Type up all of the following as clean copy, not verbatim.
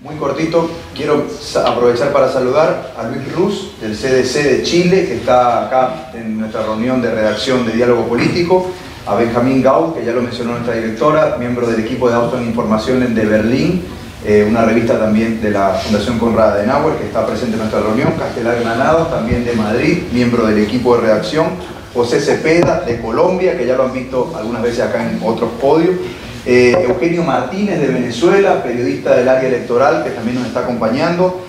Muy cortito, quiero aprovechar para saludar a Luis Ruz, del CDC de Chile, que está acá en nuestra reunión de redacción de Diálogo Político, a Benjamín Gaud, que ya lo mencionó nuestra directora, miembro del equipo de Austin Información de Berlín, una revista también de la Fundación Konrad Adenauer, que está presente en nuestra reunión, Castelar Granados, también de Madrid, miembro del equipo de redacción, José Cepeda, de Colombia, que ya lo han visto algunas veces acá en otros podios, Eugenio Martínez de Venezuela, periodista del área electoral, que también nos está acompañando,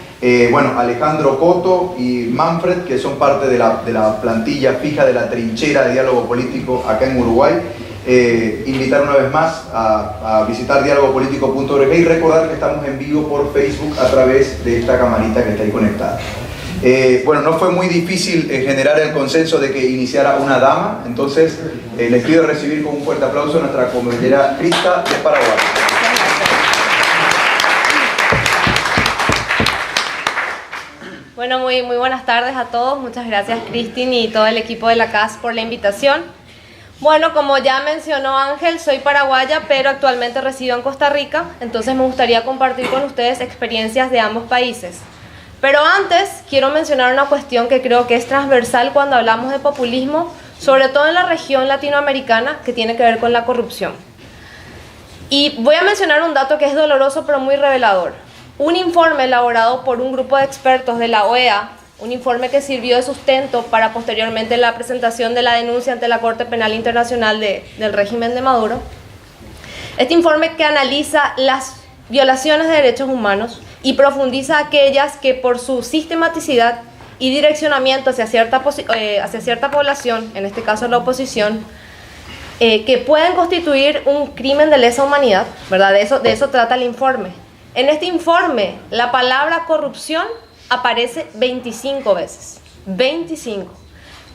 bueno, Alejandro Coto y Manfred, que son parte de la plantilla fija de la trinchera de Diálogo Político acá en Uruguay. Invitar una vez más a visitar dialogopolitico.org y recordar que estamos en vivo por Facebook a través de esta camarita que está ahí conectada. Bueno, no fue muy difícil generar el consenso de que iniciara una dama, entonces les pido recibir con un fuerte aplauso a nuestra compañera Crista de Paraguay. Bueno, muy buenas tardes a todos. Muchas gracias, Cristin, y todo el equipo de la CAS por la invitación. Bueno, como ya mencionó Ángel, soy paraguaya, pero actualmente resido en Costa Rica, entonces me gustaría compartir con ustedes experiencias de ambos países. Pero antes, quiero mencionar una cuestión que creo que es transversal cuando hablamos de populismo, sobre todo en la región latinoamericana, que tiene que ver con la corrupción. Y voy a mencionar un dato que es doloroso, pero muy revelador. Un informe elaborado por un grupo de expertos de la OEA, un informe que sirvió de sustento para posteriormente la presentación de la denuncia ante la Corte Penal Internacional del régimen de Maduro. Este informe que analiza las violaciones de derechos humanos y profundiza aquellas que por su sistematicidad y direccionamiento hacia cierta población, en este caso la oposición, que pueden constituir un crimen de lesa humanidad, ¿verdad? De eso trata el informe. En este informe, la palabra corrupción aparece 25 veces. 25.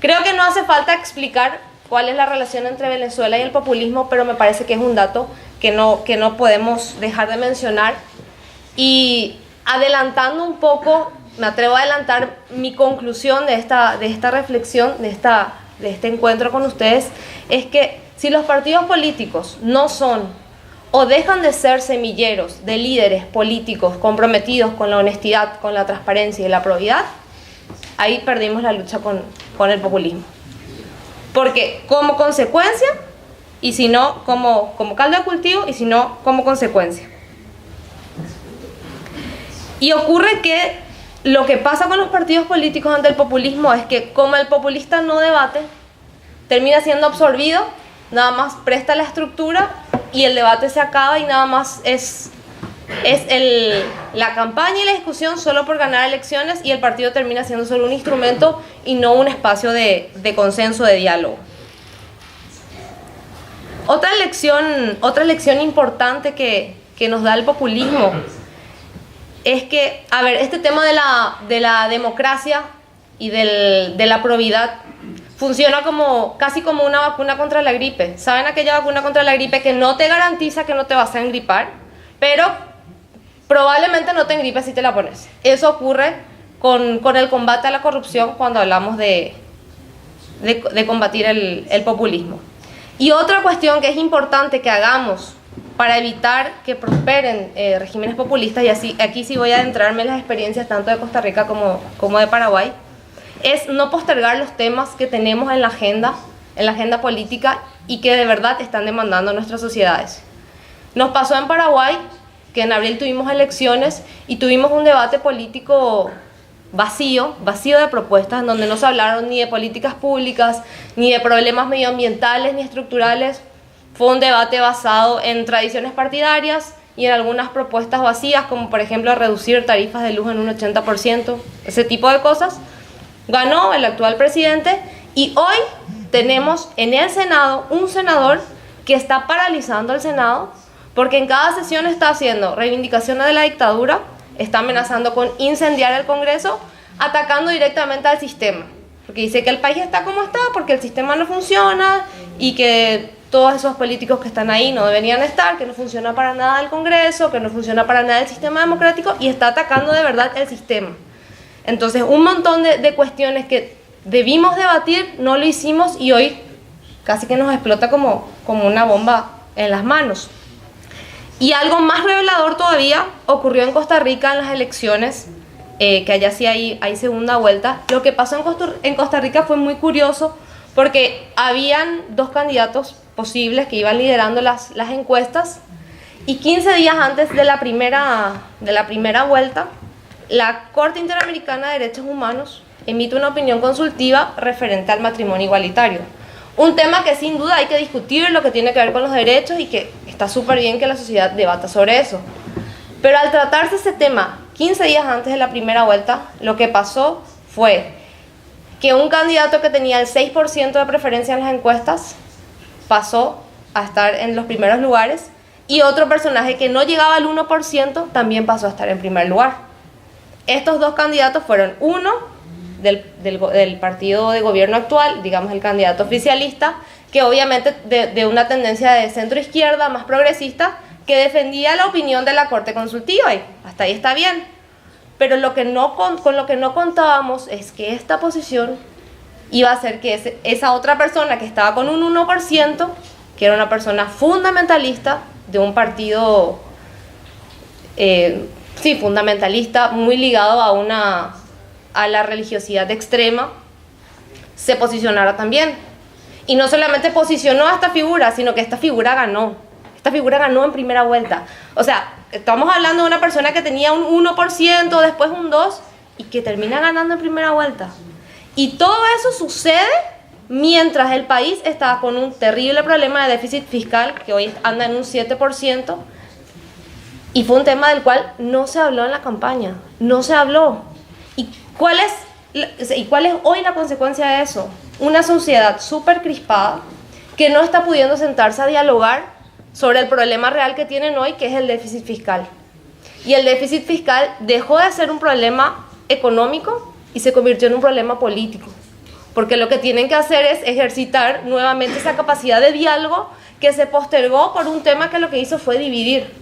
Creo que no hace falta explicar cuál es la relación entre Venezuela y el populismo, pero me parece que es un dato que no podemos dejar de mencionar. Y adelantando un poco, me atrevo a adelantar mi conclusión de esta reflexión, de este encuentro con ustedes, es que si los partidos políticos no son o dejan de ser semilleros de líderes políticos comprometidos con la honestidad, con la transparencia y la probidad, ahí perdimos la lucha con el populismo. Porque como consecuencia, y si no como caldo de cultivo, y si no como consecuencia. Y ocurre que lo que pasa con los partidos políticos ante el populismo es que como el populista no debate, termina siendo absorbido, nada más presta la estructura y el debate se acaba y nada más es la campaña y la discusión solo por ganar elecciones, y el partido termina siendo solo un instrumento y no un espacio de consenso, de diálogo. Otra lección importante que nos da el populismo es que, a ver, este tema de la democracia y de la probidad funciona casi como una vacuna contra la gripe. ¿Saben aquella vacuna contra la gripe que no te garantiza que no te vas a engripar? Pero probablemente no te engripes si te la pones. Eso ocurre con el combate a la corrupción cuando hablamos de combatir el populismo. Y otra cuestión que es importante que hagamos para evitar que prosperen regímenes populistas, y aquí sí voy a adentrarme en las experiencias tanto de Costa Rica como de Paraguay, es no postergar los temas que tenemos en la agenda política y que de verdad están demandando nuestras sociedades. Nos pasó en Paraguay que en abril tuvimos elecciones y tuvimos un debate político vacío de propuestas, en donde no se hablaron ni de políticas públicas, ni de problemas medioambientales, ni estructurales. Fue un debate basado en tradiciones partidarias y en algunas propuestas vacías, como por ejemplo reducir tarifas de luz en un 80%, ese tipo de cosas. Ganó el actual presidente y hoy tenemos en el Senado un senador que está paralizando el Senado porque en cada sesión está haciendo reivindicaciones de la dictadura, está amenazando con incendiar el Congreso, atacando directamente al sistema, porque dice que el país está como está porque el sistema no funciona y que todos esos políticos que están ahí no deberían estar, que no funciona para nada el Congreso, que no funciona para nada el sistema democrático, y está atacando de verdad el sistema. Entonces, un montón de cuestiones que debimos debatir, no lo hicimos y hoy casi que nos explota como una bomba en las manos. Y algo más revelador todavía ocurrió en Costa Rica en las elecciones, que allá sí hay segunda vuelta. Lo que pasó en Costa Rica fue muy curioso porque habían dos candidatos posibles que iban liderando las encuestas y 15 días antes de la primera vuelta, la Corte Interamericana de Derechos Humanos emite una opinión consultiva referente al matrimonio igualitario. Un tema que sin duda hay que discutir, lo que tiene que ver con los derechos y que está súper bien que la sociedad debata sobre eso. Pero al tratarse ese tema 15 días antes de la primera vuelta, lo que pasó fue que un candidato que tenía el 6% de preferencia en las encuestas pasó a estar en los primeros lugares y otro personaje que no llegaba al 1% también pasó a estar en primer lugar. Estos dos candidatos fueron uno del partido de gobierno actual, digamos el candidato oficialista, que obviamente de una tendencia de centro izquierda más progresista, que defendía la opinión de la Corte Consultiva y hasta ahí está bien. Pero con lo que no contábamos es que esta posición iba a hacer que esa otra persona que estaba con un 1%, que era una persona fundamentalista de un partido, fundamentalista, muy ligado a la religiosidad extrema, se posicionara también. Y no solamente posicionó a esta figura, sino que esta figura ganó. Esta figura ganó en primera vuelta. O sea, estamos hablando de una persona que tenía un 1%, después un 2%, y que termina ganando en primera vuelta. Y todo eso sucede mientras el país está con un terrible problema de déficit fiscal, que hoy anda en un 7%, y fue un tema del cual no se habló en la campaña. No se habló. ¿Y cuál es hoy la consecuencia de eso? Una sociedad súper crispada que no está pudiendo sentarse a dialogar sobre el problema real que tienen hoy, que es el déficit fiscal. Y el déficit fiscal dejó de ser un problema económico y se convirtió en un problema político. Porque lo que tienen que hacer es ejercitar nuevamente esa capacidad de diálogo que se postergó por un tema que lo que hizo fue dividir.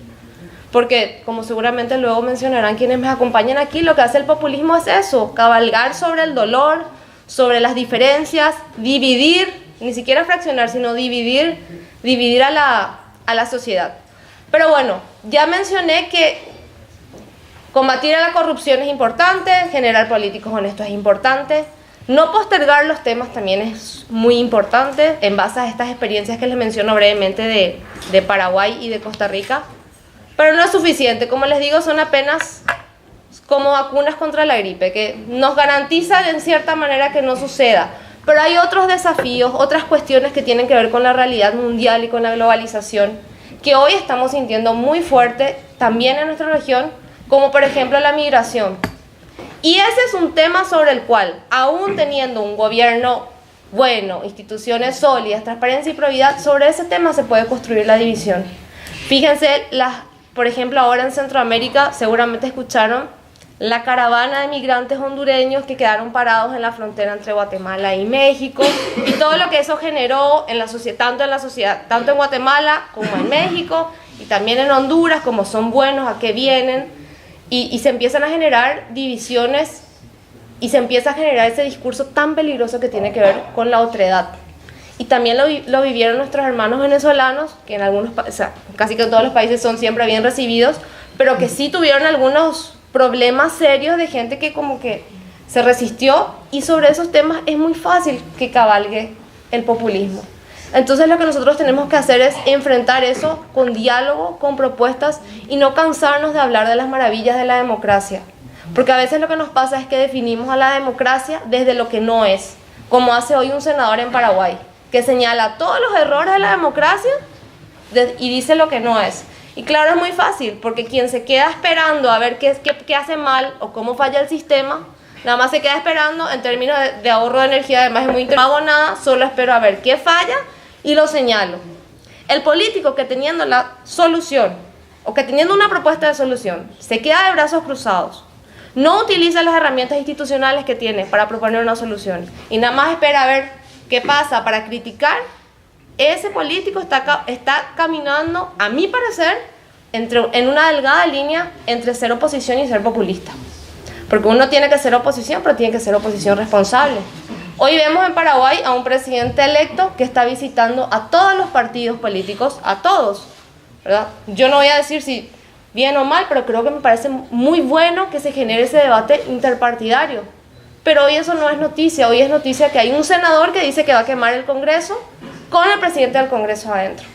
Porque, como seguramente luego mencionarán quienes me acompañan aquí, lo que hace el populismo es eso, cabalgar sobre el dolor, sobre las diferencias, dividir, ni siquiera fraccionar, sino dividir a la sociedad. Pero bueno, ya mencioné que combatir a la corrupción es importante, generar políticos honestos es importante, no postergar los temas también es muy importante, en base a estas experiencias que les menciono brevemente de Paraguay y de Costa Rica. Pero no es suficiente, como les digo, son apenas como vacunas contra la gripe, que nos garantizan en cierta manera que no suceda. Pero hay otros desafíos, otras cuestiones que tienen que ver con la realidad mundial y con la globalización, que hoy estamos sintiendo muy fuerte también en nuestra región, como por ejemplo la migración. Y ese es un tema sobre el cual, aún teniendo un gobierno bueno, instituciones sólidas, transparencia y probidad, sobre ese tema se puede construir la división. Fíjense, por ejemplo, ahora en Centroamérica, seguramente escucharon la caravana de migrantes hondureños que quedaron parados en la frontera entre Guatemala y México, y todo lo que eso generó en la sociedad, tanto en Guatemala como en México, y también en Honduras, como son buenos, a qué vienen, y se empiezan a generar divisiones, y se empieza a generar ese discurso tan peligroso que tiene que ver con la otredad. Y también lo vivieron nuestros hermanos venezolanos, que en casi que en todos los países son siempre bien recibidos, pero que sí tuvieron algunos problemas serios de gente que como que se resistió, y sobre esos temas es muy fácil que cabalgue el populismo. Entonces lo que nosotros tenemos que hacer es enfrentar eso con diálogo, con propuestas, y no cansarnos de hablar de las maravillas de la democracia. Porque a veces lo que nos pasa es que definimos a la democracia desde lo que no es, como hace hoy un senador en Paraguay, que señala todos los errores de la democracia y dice lo que no es. Y claro, es muy fácil, porque quien se queda esperando a ver qué hace mal o cómo falla el sistema, nada más se queda esperando en términos de ahorro de energía, además es muy interesante. No hago nada, solo espero a ver qué falla y lo señalo. El político que teniendo la solución, o que teniendo una propuesta de solución, se queda de brazos cruzados, no utiliza las herramientas institucionales que tiene para proponer una solución, y nada más espera a ver qué pasa para criticar, ese político está caminando, a mi parecer, en una delgada línea entre ser oposición y ser populista. Porque uno tiene que ser oposición, pero tiene que ser oposición responsable. Hoy vemos en Paraguay a un presidente electo que está visitando a todos los partidos políticos, a todos, ¿verdad? Yo no voy a decir si bien o mal, pero creo que me parece muy bueno que se genere ese debate interpartidario. Pero hoy eso no es noticia, hoy es noticia que hay un senador que dice que va a quemar el Congreso con el presidente del Congreso adentro.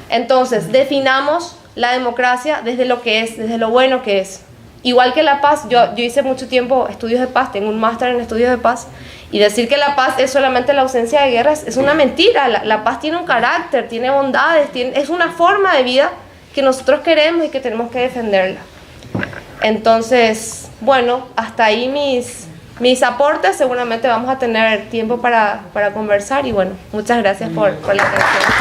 Entonces, definamos la democracia desde lo que es, desde lo bueno que es. Igual que la paz, yo hice mucho tiempo estudios de paz, tengo un máster en estudios de paz, y decir que la paz es solamente la ausencia de guerras es una mentira. La paz tiene un carácter, tiene bondades, es una forma de vida que nosotros queremos y que tenemos que defenderla. Entonces, bueno, hasta ahí mis aportes. Seguramente vamos a tener tiempo para conversar y bueno, muchas gracias por la atención.